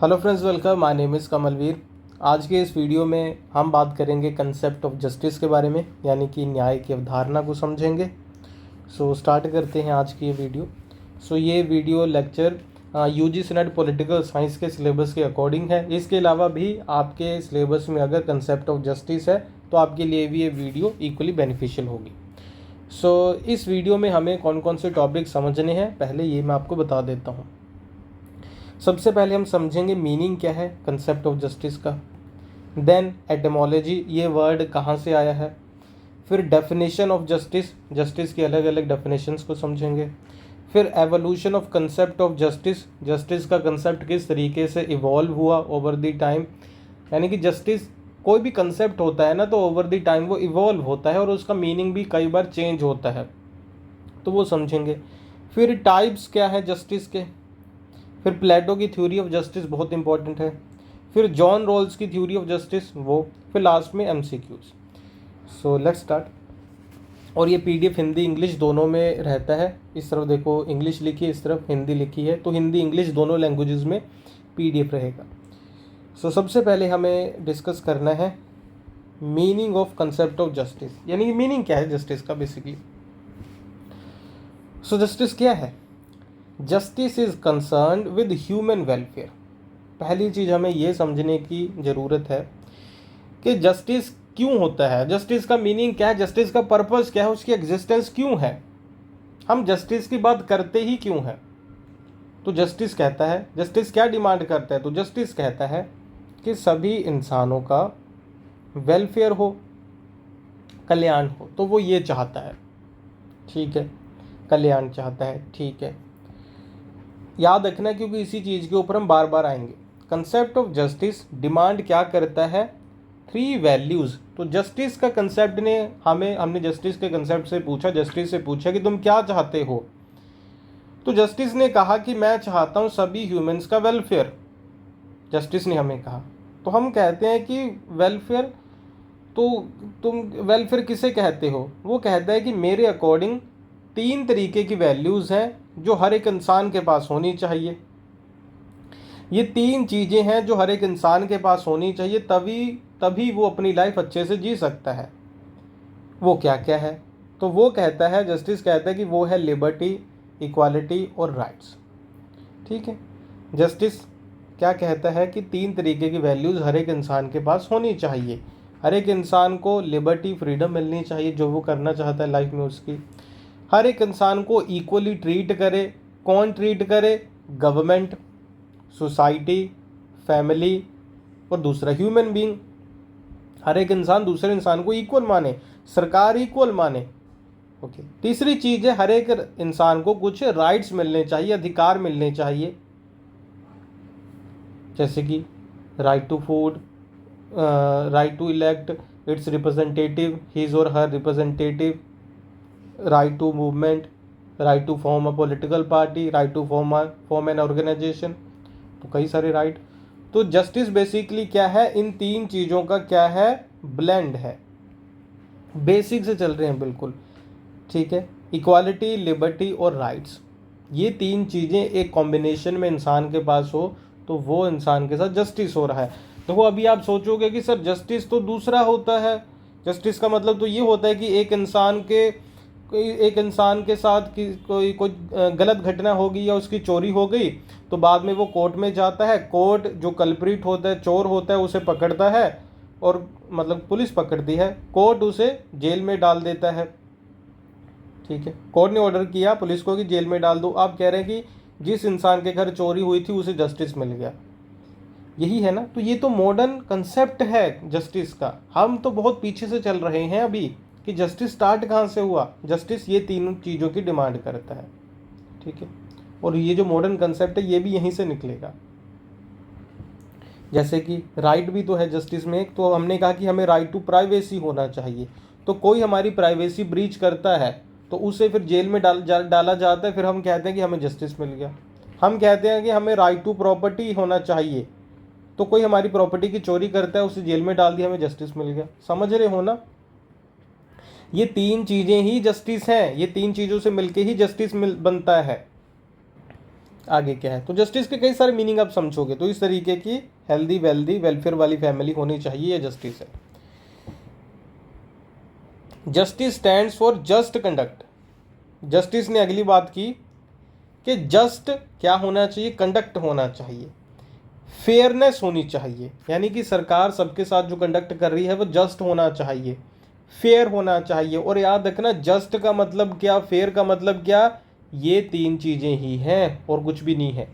Hello friends, welcome. My name is Kamalveer. आज के इस वीडियो में हम बात करेंगे कंसेप्ट ऑफ जस्टिस के बारे में, यानी कि न्याय की अवधारणा को समझेंगे। स्टार्ट करते हैं आज की ये वीडियो। ये video lecture UGC net political science के सिलेबस के अकॉर्डिंग है। इसके अलावा भी आपके सिलेबस में अगर कंसेप्ट ऑफ जस्टिस है तो आपके लिए भी ये वीडियो इक्वली बेनिफिशियल होगी। इस वीडियो में हमें कौन कौन से टॉपिक समझने हैं, पहले ये मैं आपको बता देता हूँ। सबसे पहले हम समझेंगे मीनिंग क्या है कंसेप्ट ऑफ जस्टिस का। देन एटमोलॉजी, ये वर्ड कहाँ से आया है। फिर डेफिनेशन ऑफ जस्टिस, जस्टिस की अलग अलग डेफिनेशंस को समझेंगे। फिर evolution of concept of justice, justice का कंसेप्ट किस तरीके से इवॉल्व हुआ ओवर द टाइम, यानी कि जस्टिस कोई भी कंसेप्ट होता है ना तो ओवर द टाइम वो इवॉल्व होता है और उसका मीनिंग भी कई बार चेंज होता है, तो वो समझेंगे। फिर टाइप्स क्या है जस्टिस के। फिर प्लेटो की थ्योरी ऑफ जस्टिस बहुत इंपॉर्टेंट है। फिर जॉन रॉल्स की थ्योरी ऑफ जस्टिस वो। फिर लास्ट में एमसीक्यूज। Let's start. और ये पीडीएफ हिंदी इंग्लिश दोनों में रहता है। इस तरफ देखो इंग्लिश लिखी है, इस तरफ हिंदी लिखी है, तो हिंदी इंग्लिश दोनों लैंग्वेजेस में पीडीएफ रहेगा। सबसे पहले हमें डिस्कस करना है meaning of concept of justice, यानी मीनिंग क्या है जस्टिस का बेसिकली। जस्टिस क्या है? Justice is concerned with human welfare. पहली चीज़ हमें ये समझने की ज़रूरत है कि जस्टिस क्यों होता है, जस्टिस का मीनिंग क्या है, जस्टिस का पर्पस क्या है, उसकी एग्जिस्टेंस क्यों है, हम जस्टिस की बात करते ही क्यों हैं। तो जस्टिस कहता है, जस्टिस क्या डिमांड करता है, तो जस्टिस कहता है कि सभी इंसानों का वेलफेयर हो, कल्याण हो, तो वो ये चाहता है। ठीक है, कल्याण चाहता है, ठीक है, याद रखना क्योंकि इसी चीज़ के ऊपर हम बार बार आएंगे। कंसेप्ट ऑफ जस्टिस डिमांड क्या करता है, 3 वैल्यूज़। तो जस्टिस का कंसेप्ट ने हमने जस्टिस के कंसेप्ट से पूछा, जस्टिस से पूछा कि तुम क्या चाहते हो, तो जस्टिस ने कहा कि मैं चाहता हूँ सभी ह्यूमंस का वेलफेयर। जस्टिस ने हमें कहा, तो हम कहते हैं कि वेलफेयर, तो तुम वेलफेयर किसे कहते हो, वो कहता है कि मेरे अकॉर्डिंग 3 तरीके की वैल्यूज़ हैं जो हर एक इंसान के पास होनी चाहिए। ये 3 चीज़ें हैं जो हर एक इंसान के पास होनी चाहिए, तभी वो अपनी लाइफ अच्छे से जी सकता है। वो क्या क्या है, तो वो कहता है, जस्टिस कहता है कि वो है लिबर्टी, इक्वालिटी और राइट्स। ठीक है, जस्टिस क्या कहता है कि 3 तरीके की वैल्यूज़ हर एक इंसान के पास होनी चाहिए। हर एक इंसान को लिबर्टी, फ्रीडम मिलनी चाहिए जो वो करना चाहता है लाइफ में उसकी। हर एक इंसान को इक्वली ट्रीट करे। कौन ट्रीट करे? गवर्नमेंट, सोसाइटी, फैमिली और दूसरा ह्यूमन बीइंग। हर एक इंसान दूसरे इंसान को इक्वल माने, सरकार इक्वल माने। ओके, तीसरी चीज़ है हर एक इंसान को कुछ राइट्स मिलने चाहिए, अधिकार मिलने चाहिए, जैसे कि right to food, right to elect its representative, his और her representative, right to movement, right to form a political party, right to form an organisation, तो कई सारे राइट। तो जस्टिस बेसिकली क्या है, इन 3 चीज़ों का क्या है, ब्लेंड है, बेसिक से चल रहे हैं बिल्कुल। ठीक है, इक्वालिटी, लिबर्टी और राइट्स, ये 3 चीज़ें एक कॉम्बिनेशन में इंसान के पास हो तो वो इंसान के साथ जस्टिस हो रहा है। देखो अभी आप सोचोगे कि सर जस्टिस तो दूसरा होता है, जस्टिस का मतलब तो ये होता है कि एक इंसान के साथ कोई गलत घटना होगी या उसकी चोरी हो गई, तो बाद में वो कोर्ट में जाता है, कोर्ट जो कल्प्रिट होता है, चोर होता है, उसे पकड़ता है, और मतलब पुलिस पकड़ती है, कोर्ट उसे जेल में डाल देता है। ठीक है, कोर्ट ने ऑर्डर किया पुलिस को कि जेल में डाल दो, आप कह रहे हैं कि जिस इंसान के घर चोरी हुई थी उसे जस्टिस मिल गया, यही है ना। तो ये तो मॉडर्न कंसेप्ट है जस्टिस का, हम तो बहुत पीछे से चल रहे हैं अभी कि जस्टिस स्टार्ट कहाँ से हुआ। जस्टिस ये 3 चीज़ों की डिमांड करता है। ठीक है, और ये जो मॉडर्न कंसेप्ट है ये भी यहीं से निकलेगा। जैसे कि राइट भी तो है जस्टिस में एक, तो हमने कहा कि हमें राइट टू प्राइवेसी होना चाहिए, तो कोई हमारी प्राइवेसी ब्रीच करता है तो उसे फिर जेल में डाला जाता है, फिर हम कहते हैं कि हमें जस्टिस मिल गया। हम कहते हैं कि हमें राइट टू प्रॉपर्टी होना चाहिए, तो कोई हमारी प्रॉपर्टी की चोरी करता है, उसे जेल में डाल दिया, हमें जस्टिस मिल गया। समझ रहे हो ना, ये 3 चीज़ें ही जस्टिस हैं, ये 3 चीज़ों से मिलके ही जस्टिस बनता है। आगे क्या है। तो जस्टिस के कई सारे मीनिंग आप समझोगे, तो इस तरीके की हेल्दी वेल्दी वेलफेयर वाली फैमिली होनी चाहिए, ये जस्टिस है। Justice stands for just conduct. Justice ने अगली बात की कि जस्ट क्या होना चाहिए, कंडक्ट होना चाहिए, फेयरनेस होनी चाहिए, यानी कि सरकार सबके साथ जो कंडक्ट कर रही है वो जस्ट होना चाहिए, फेयर होना चाहिए। और याद रखना जस्ट का मतलब क्या, फेयर का मतलब क्या, ये तीन चीजें ही हैं और कुछ भी नहीं है।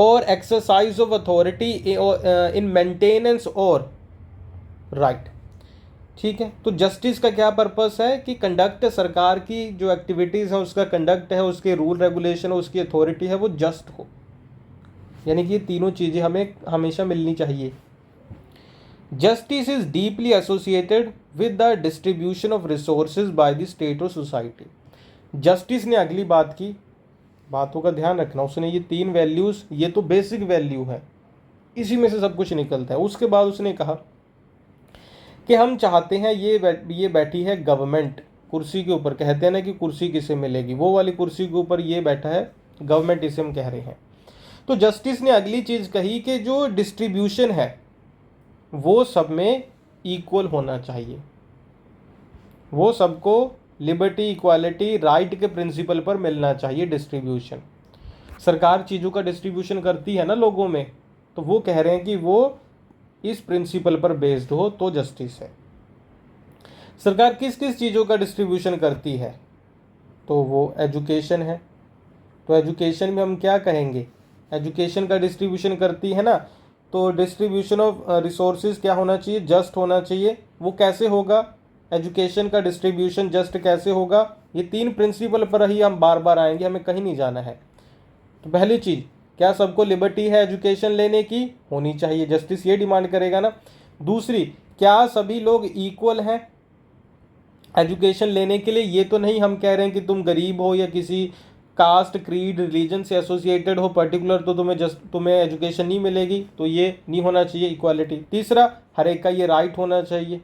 और exercise of authority in maintenance और राइट, ठीक है। तो जस्टिस का क्या पर्पस है कि कंडक्ट, सरकार की जो एक्टिविटीज है उसका कंडक्ट है, उसके रूल रेगुलेशन, उसकी अथॉरिटी है वो जस्ट हो, यानी कि ये तीनों चीजें हमें हमेशा मिलनी चाहिए। Justice is deeply associated with the distribution of resources by the state और सोसाइटी। जस्टिस ने अगली बात की, बातों का ध्यान रखना, उसने ये तीन वैल्यूज, ये तो बेसिक वैल्यू है, इसी में से सब कुछ निकलता है। उसके बाद उसने कहा कि हम चाहते हैं ये बैठी है गवर्नमेंट कुर्सी के ऊपर, कहते हैं ना कि कुर्सी किसे मिलेगी, वो वाली कुर्सी के ऊपर ये बैठा है गवर्नमेंट, इसे हम कह रहे हैं। तो जस्टिस ने अगली चीज कही कि जो डिस्ट्रीब्यूशन है वो सब में इक्वल होना चाहिए, वो सबको लिबर्टी, इक्वालिटी, राइट के प्रिंसिपल पर मिलना चाहिए डिस्ट्रीब्यूशन। सरकार चीज़ों का डिस्ट्रीब्यूशन करती है ना लोगों में, तो वो कह रहे हैं कि वो इस प्रिंसिपल पर बेस्ड हो तो जस्टिस है। सरकार किस किस चीज़ों का डिस्ट्रीब्यूशन करती है, तो वो एजुकेशन है। तो एजुकेशन में हम क्या कहेंगे, एजुकेशन का डिस्ट्रीब्यूशन करती है ना, तो डिस्ट्रीब्यूशन ऑफ रिसोर्सेज क्या होना चाहिए, जस्ट होना चाहिए। वो कैसे होगा, एजुकेशन का डिस्ट्रीब्यूशन जस्ट कैसे होगा, ये तीन प्रिंसिपल पर ही हम बार बार आएंगे, हमें कहीं नहीं जाना है। तो पहली चीज, क्या सबको लिबर्टी है एजुकेशन लेने की, होनी चाहिए, जस्टिस ये डिमांड करेगा ना। दूसरी, क्या सभी लोग इक्वल हैं एजुकेशन लेने के लिए, ये तो नहीं हम कह रहे हैं कि तुम गरीब हो या किसी कास्ट, क्रीड, रिलीजन से एसोसिएटेड हो पर्टिकुलर तो तुम्हें एजुकेशन नहीं मिलेगी, तो ये नहीं होना चाहिए, इक्वालिटी। तीसरा, हर एक का ये राइट होना चाहिए,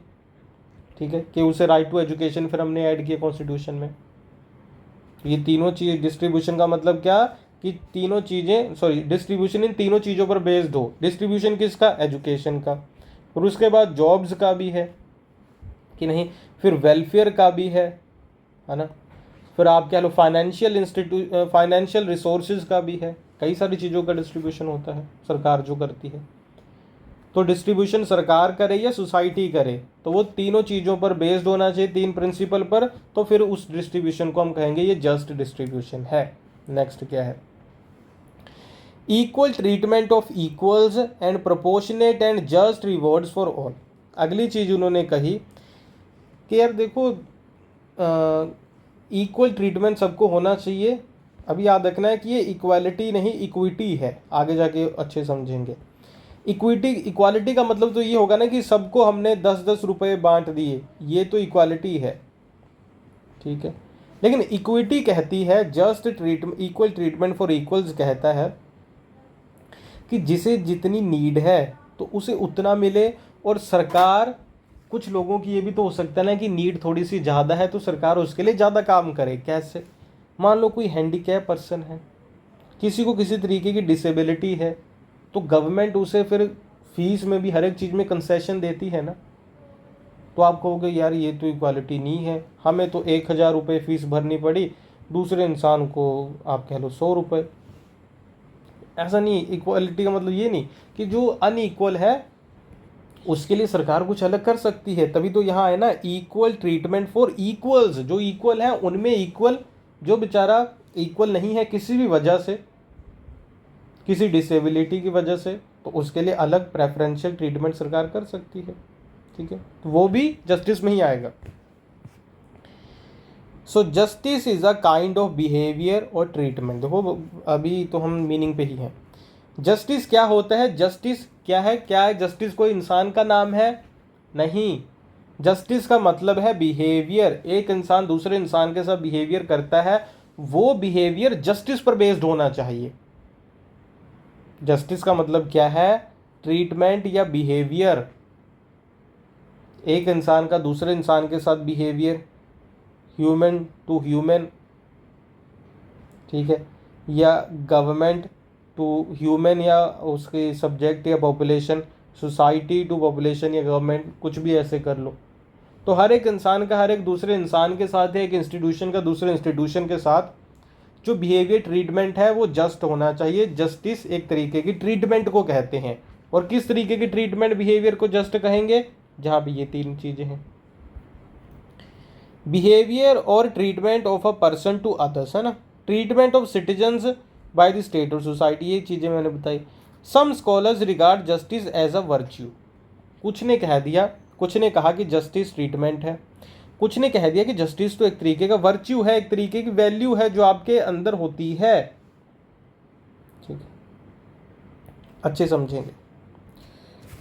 ठीक है, कि उसे राइट टू एजुकेशन फिर हमने ऐड किया कॉन्स्टिट्यूशन में। ये तीनों चीज, डिस्ट्रीब्यूशन का मतलब क्या कि तीनों चीजें, सॉरी, डिस्ट्रीब्यूशन इन तीनों चीजों पर बेस्ड हो। डिस्ट्रीब्यूशन किसका, एजुकेशन का, और उसके बाद जॉब्स का भी है कि नहीं, फिर वेलफेयर का भी है ना, फिर आप कह लो फाइनेंशियल रिसोर्सेज का भी है, कई सारी चीज़ों का डिस्ट्रीब्यूशन होता है सरकार जो करती है। तो डिस्ट्रीब्यूशन सरकार करे या सोसाइटी करे, तो वो तीनों चीज़ों पर बेस्ड होना चाहिए, तीन प्रिंसिपल पर, तो फिर उस डिस्ट्रीब्यूशन को हम कहेंगे ये जस्ट डिस्ट्रीब्यूशन है। नेक्स्ट क्या है, equal treatment of equals and proportionate and just rewards for all. अगली चीज़ उन्होंने कही कि यार देखो, इक्वल ट्रीटमेंट सबको होना चाहिए। अभी याद रखना है कि ये इक्वालिटी नहीं, इक्विटी है, आगे जाके अच्छे समझेंगे। इक्वालिटी का मतलब तो ये होगा ना कि सबको हमने 10-10 रुपये बांट दिए, ये तो इक्वालिटी है, ठीक है। लेकिन इक्विटी कहती है just treatment, equal treatment for equals कहता है कि जिसे जितनी नीड है तो उसे उतना मिले। और सरकार, कुछ लोगों की ये भी तो हो सकता है ना कि नीड थोड़ी सी ज़्यादा है, तो सरकार उसके लिए ज़्यादा काम करे। कैसे, मान लो कोई हैंडीकैप पर्सन है, किसी को किसी तरीके की डिसेबिलिटी है, तो गवर्नमेंट उसे फिर फीस में भी हर एक चीज़ में कंसेशन देती है ना। तो आप कहोगे यार ये तो इक्वालिटी नहीं है, हमें तो 1,000 रुपये फीस भरनी पड़ी, दूसरे इंसान को आप कह लो 100 रुपये। ऐसा नहीं, इक्वालिटी का मतलब ये नहीं कि जो अनइक्वल है उसके लिए सरकार कुछ अलग कर सकती है। तभी तो यहाँ है ना, इक्वल ट्रीटमेंट फॉर इक्वल्स, जो इक्वल है उनमें इक्वल, जो बेचारा इक्वल नहीं है किसी भी वजह से, किसी डिसेबिलिटी की वजह से, तो उसके लिए अलग प्रेफरेंशियल ट्रीटमेंट सरकार कर सकती है, ठीक है। तो वो भी जस्टिस में ही आएगा। So justice is a kind of behaviour और ट्रीटमेंट। देखो अभी तो हम मीनिंग पे ही हैं। जस्टिस क्या होता है, जस्टिस क्या है, जस्टिस कोई इंसान का नाम है, नहीं। जस्टिस का मतलब है बिहेवियर, एक इंसान दूसरे इंसान के साथ बिहेवियर करता है, वो बिहेवियर जस्टिस पर बेस्ड होना चाहिए। जस्टिस का मतलब क्या है, ट्रीटमेंट या बिहेवियर, एक इंसान का दूसरे इंसान के साथ बिहेवियर, ह्यूमन टू ह्यूमन, ठीक है, या गवर्नमेंट टू ह्यूमन या उसके सब्जेक्ट या पॉपुलेशन, सोसाइटी टू पॉपुलेशन या गवर्नमेंट, कुछ भी ऐसे कर लो। तो हर एक इंसान का हर एक दूसरे इंसान के साथ है, एक इंस्टीट्यूशन का दूसरे इंस्टीट्यूशन के साथ जो बिहेवियर ट्रीटमेंट है वो जस्ट होना चाहिए। जस्टिस एक तरीके की ट्रीटमेंट को कहते हैं। और किस तरीके की ट्रीटमेंट बिहेवियर को जस्ट कहेंगे? जहाँ भी ये तीन चीज़ें हैं, बिहेवियर और treatment of a person to others, है ना, treatment of citizens by the state और सोसाइटी, ये चीज़ें मैंने बताई। Some scholars regard justice as a virtue, कुछ ने कह दिया, कुछ ने कहा कि जस्टिस ट्रीटमेंट है, कुछ ने कह दिया कि जस्टिस तो एक तरीके का वर्च्यू है, एक तरीके की वैल्यू है जो आपके अंदर होती है। ठीक है, अच्छे समझेंगे।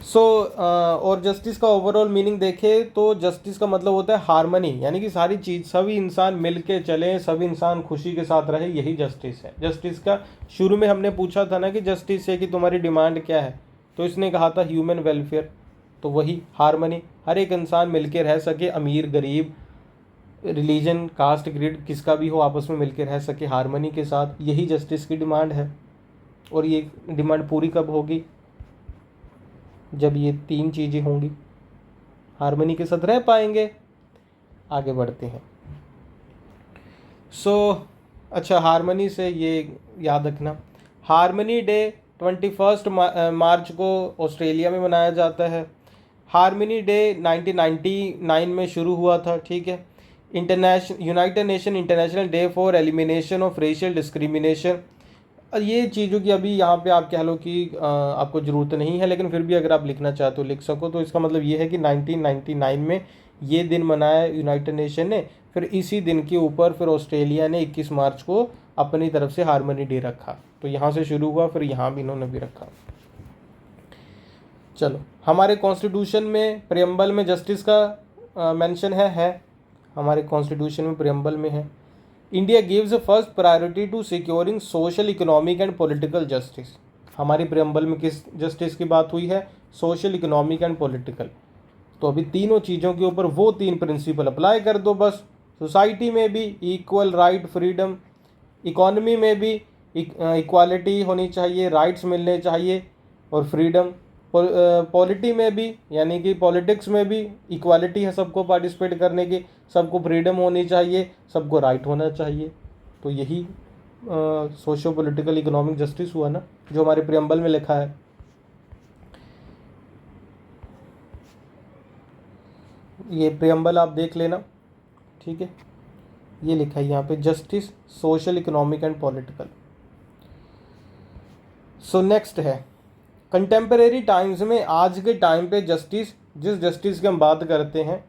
और जस्टिस का ओवरऑल मीनिंग देखें तो जस्टिस का मतलब होता है हार्मनी, यानी कि सारी चीज, सभी इंसान मिलके चलें, सभी इंसान खुशी के साथ रहे, यही जस्टिस है। जस्टिस का शुरू में हमने पूछा था ना कि जस्टिस है कि तुम्हारी डिमांड क्या है, तो इसने कहा था ह्यूमन वेलफेयर, तो वही हार्मनी, हर एक इंसान मिलके रह सके, अमीर गरीब, रिलीजन कास्ट क्रीड किसका भी हो, आपस में मिलके रह सके हार्मनी के साथ, यही जस्टिस की डिमांड है। और ये डिमांड पूरी कब होगी? जब ये तीन चीज़ें होंगी, हार्मनी के साथ रह पाएंगे। आगे बढ़ते हैं। अच्छा, हार्मनी से ये याद रखना, हार्मनी डे 21 मार्च को ऑस्ट्रेलिया में मनाया जाता है। हार्मनी डे 1999 में शुरू हुआ था, ठीक है। United nation international day for elimination of racial discrimination, ये चीज़ों की अभी यहाँ पे आप कह लो कि आपको ज़रूरत नहीं है, लेकिन फिर भी अगर आप लिखना चाहते हो लिख सको। तो इसका मतलब ये है कि 1999 में ये दिन मनाया यूनाइटेड नेशन ने, फिर इसी दिन के ऊपर फिर ऑस्ट्रेलिया ने 21 मार्च को अपनी तरफ से हार्मनी डे रखा। तो यहाँ से शुरू हुआ, फिर यहाँ भी इन्होंने भी रखा। चलो, हमारे कॉन्स्टिट्यूशन में प्रियम्बल में जस्टिस का मेंशन है, हमारे कॉन्स्टिट्यूशन में प्रियम्बल में है, India gives first priority to securing social, economic and political justice. हमारी प्रियम्बल में किस जस्टिस की बात हुई है? Social, economic and political. तो अभी तीनों चीज़ों के ऊपर वो तीन प्रिंसिपल अप्लाई कर दो बस। सोसाइटी में भी इक्वल राइट, फ्रीडम, इकोनॉमी में भी इक्वालिटी होनी चाहिए, राइट्स मिलने चाहिए और फ्रीडम, पॉलिटी में भी यानी कि पॉलिटिक्स में भी इक्वालिटी है सबको पार्टिसिपेट करने की, सबको फ्रीडम होनी चाहिए, सबको राइट होना चाहिए। तो यही सोशो पॉलिटिकल इकोनॉमिक जस्टिस हुआ ना, जो हमारे प्रियम्बल में लिखा है। ये प्रियम्बल आप देख लेना, ठीक है, ये लिखा है यहाँ पे, justice social, economic and political. So next है कंटेम्परेरी टाइम्स में, आज के टाइम पे जस्टिस, जिस जस्टिस की हम बात करते हैं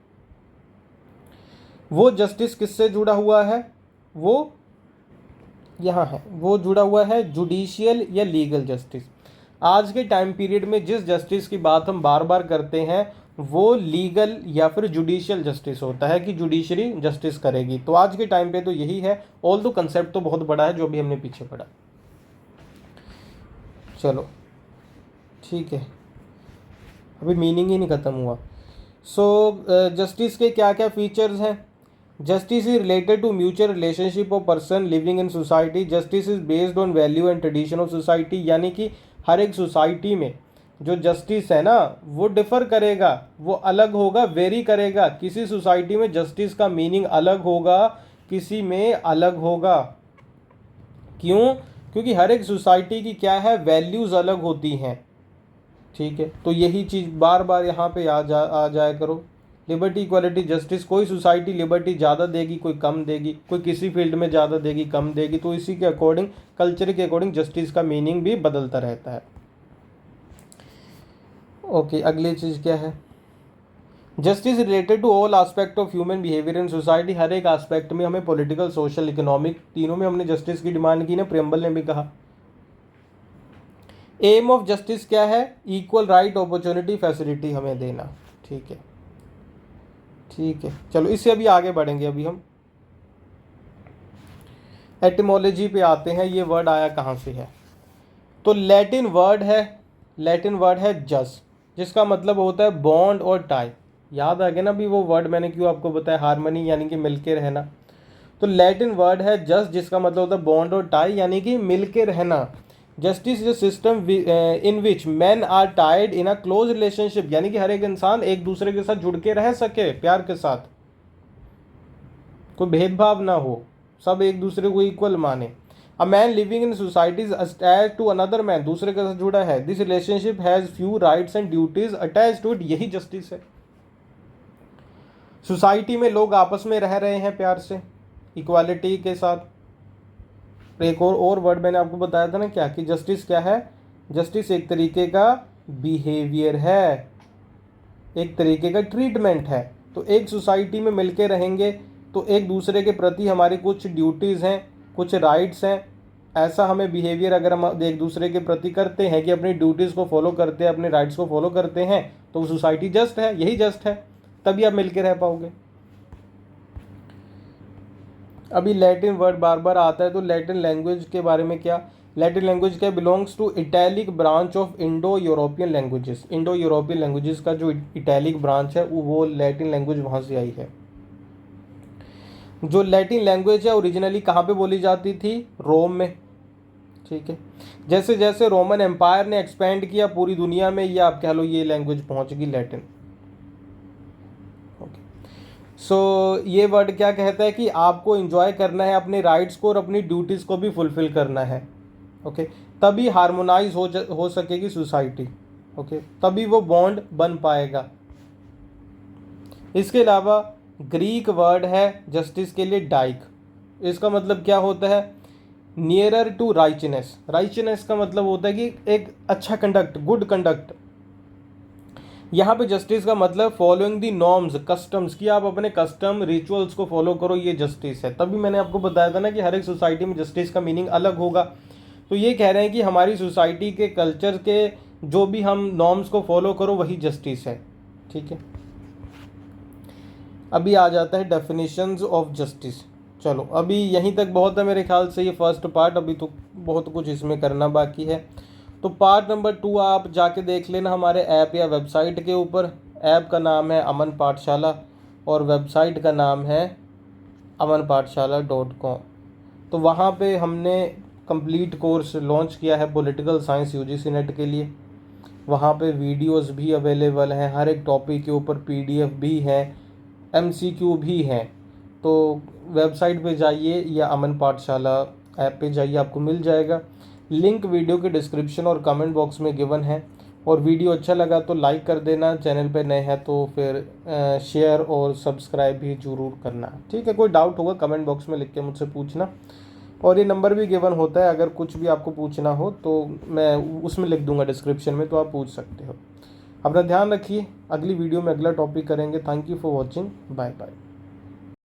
वो जस्टिस किससे जुड़ा हुआ है? वो यहाँ है, वो जुड़ा हुआ है जुडिशियल या लीगल जस्टिस। आज के टाइम पीरियड में जिस जस्टिस की बात हम बार बार करते हैं वो लीगल या फिर जुडिशियल जस्टिस होता है, कि जुडिशरी जस्टिस करेगी। तो आज के टाइम पे तो यही है, ऑल दो कंसेप्ट तो बहुत बड़ा है जो भी हमने पीछे पढ़ा। चलो ठीक है, अभी मीनिंग ही नहीं ख़त्म हुआ। जस्टिस के क्या क्या फीचर्स हैं? Justice is related to mutual relationship of person living in society. Justice is based on value and tradition of society, यानी कि हर एक सोसाइटी में जो जस्टिस है ना वो डिफर करेगा, वो अलग होगा, वेरी करेगा। किसी सोसाइटी में जस्टिस का मीनिंग अलग होगा, किसी में अलग होगा। क्यों? क्योंकि हर एक सोसाइटी की क्या है, वैल्यूज़ अलग होती हैं, ठीक है। तो यही चीज़ बार बार यहाँ पे आ जाया करो। लिबर्टी, इक्वालिटी, जस्टिस, कोई सोसाइटी लिबर्टी ज़्यादा देगी, कोई कम देगी, कोई किसी फील्ड में ज़्यादा देगी, कम देगी। तो इसी के अकॉर्डिंग, कल्चर के अकॉर्डिंग जस्टिस का मीनिंग भी बदलता रहता है। ओके, अगली चीज़ क्या है? Justice related to all aspect of human behaviour in society. हर एक एस्पेक्ट में हमें पॉलिटिकल, सोशल, इकोनॉमिक, तीनों में हमने जस्टिस की डिमांड की ना, प्रियम्बल ने भी कहा। एम ऑफ जस्टिस क्या है? इक्वल राइट, अपॉर्चुनिटी, फैसिलिटी हमें देना, ठीक है, ठीक है। चलो इससे अभी आगे बढ़ेंगे। अभी हम एटिमोलॉजी पे आते हैं, ये वर्ड आया कहाँ से है? तो लैटिन वर्ड है जस, जिसका मतलब होता है बॉन्ड और टाई। याद आ गया ना भी वो वर्ड मैंने क्यों आपको बताया, हार्मनी यानी कि मिलके रहना। तो लैटिन वर्ड है जस्ट, जिसका मतलब होता है बॉन्ड और टाई, यानी कि मिल के रहना। Justice is a system in which man are tied in a close relationship, यानी कि हर एक इंसान एक दूसरे के साथ जुड़ के रह सके प्यार के साथ, कोई भेदभाव ना हो, सब एक दूसरे को इक्वल माने। A man living in society is attached to another man, दूसरे के साथ जुड़ा है। This relationship has few rights and duties attach to it, यही जस्टिस है। सोसाइटी में लोग आपस में रह रहे हैं प्यार से, इक्वालिटी के साथ। एक और वर्ड मैंने आपको बताया था ना क्या, कि जस्टिस क्या है? जस्टिस एक तरीके का बिहेवियर है, एक तरीके का ट्रीटमेंट है। तो एक सोसाइटी में मिलके रहेंगे तो एक दूसरे के प्रति हमारी कुछ ड्यूटीज़ हैं, कुछ राइट्स हैं। ऐसा हमें बिहेवियर अगर हम एक दूसरे के प्रति करते हैं कि अपनी ड्यूटीज़ को फॉलो करते हैं, अपने राइट्स को फॉलो करते हैं, तो वो सोसाइटी जस्ट है, यही जस्ट है, तभी आप मिलके रह पाओगे। अभी लैटिन वर्ड बार बार आता है, तो लैटिन लैंग्वेज के बारे में क्या? लैटिन लैंग्वेज क्या? Belongs to Italic branch of Indo European languages. Indo European languages का जो इटैलिक ब्रांच है वो लैटिन लैंग्वेज वहाँ से आई है। जो लैटिन लैंग्वेज है ओरिजिनली कहाँ पे बोली जाती थी? रोम में। ठीक है, जैसे जैसे रोमन एम्पायर ने एक्सपेंड किया पूरी दुनिया में, ये आप कह लो ये लैंग्वेज पहुँच गई लैटिन। सो ये वर्ड क्या कहता है कि आपको इंजॉय करना है अपने राइट्स को और अपनी ड्यूटीज़ को भी फुलफिल करना है। ओके, तभी हार्मोनाइज हो सकेगी सोसाइटी। ओके, तभी वो बॉन्ड बन पाएगा। इसके अलावा ग्रीक वर्ड है जस्टिस के लिए डाइक। इसका मतलब क्या होता है? Nearer to राइचनेस। राइचनेस का मतलब होता है कि एक अच्छा कंडक्ट, गुड कंडक्ट। यहाँ पे जस्टिस का मतलब फॉलोइंग दी नॉर्म्स, कस्टम्स, कि आप अपने कस्टम रिचुअल्स को फॉलो करो, ये जस्टिस है। तभी मैंने आपको बताया था ना कि हर एक सोसाइटी में जस्टिस का मीनिंग अलग होगा। तो ये कह रहे हैं कि हमारी सोसाइटी के कल्चर के जो भी हम नॉर्म्स को फॉलो करो वही जस्टिस है। ठीक है, अभी आ जाता है डेफिनेशंस ऑफ जस्टिस। चलो अभी यहीं तक बहुत है मेरे ख्याल से, ये फर्स्ट पार्ट, अभी तो बहुत कुछ इसमें करना बाकी है। तो पार्ट नंबर 2 आप जाके देख लेना हमारे ऐप या वेबसाइट के ऊपर। ऐप का नाम है अमन पाठशाला और वेबसाइट का नाम है amanpathshala.com। तो वहाँ पे हमने कंप्लीट कोर्स लॉन्च किया है पॉलिटिकल साइंस यूजीसी नेट के लिए। वहाँ पे वीडियोस भी अवेलेबल हैं, हर एक टॉपिक के ऊपर पीडीएफ भी है, एमसीक्यू भी हैं। तो वेबसाइट पे जाइए या अमन पाठशाला ऐप पे जाइए, आपको मिल जाएगा। लिंक वीडियो के डिस्क्रिप्शन और कमेंट बॉक्स में गिवन है। और वीडियो अच्छा लगा तो लाइक कर देना, चैनल पे नए हैं तो फिर शेयर और सब्सक्राइब भी ज़रूर करना। ठीक है, कोई डाउट होगा कमेंट बॉक्स में लिख के मुझसे पूछना। और ये नंबर भी गिवन होता है, अगर कुछ भी आपको पूछना हो तो मैं उसमें लिख दूंगा डिस्क्रिप्शन में, तो आप पूछ सकते हो। अपना ध्यान रखिए, अगली वीडियो में अगला टॉपिक करेंगे। Thank you for watching, bye bye.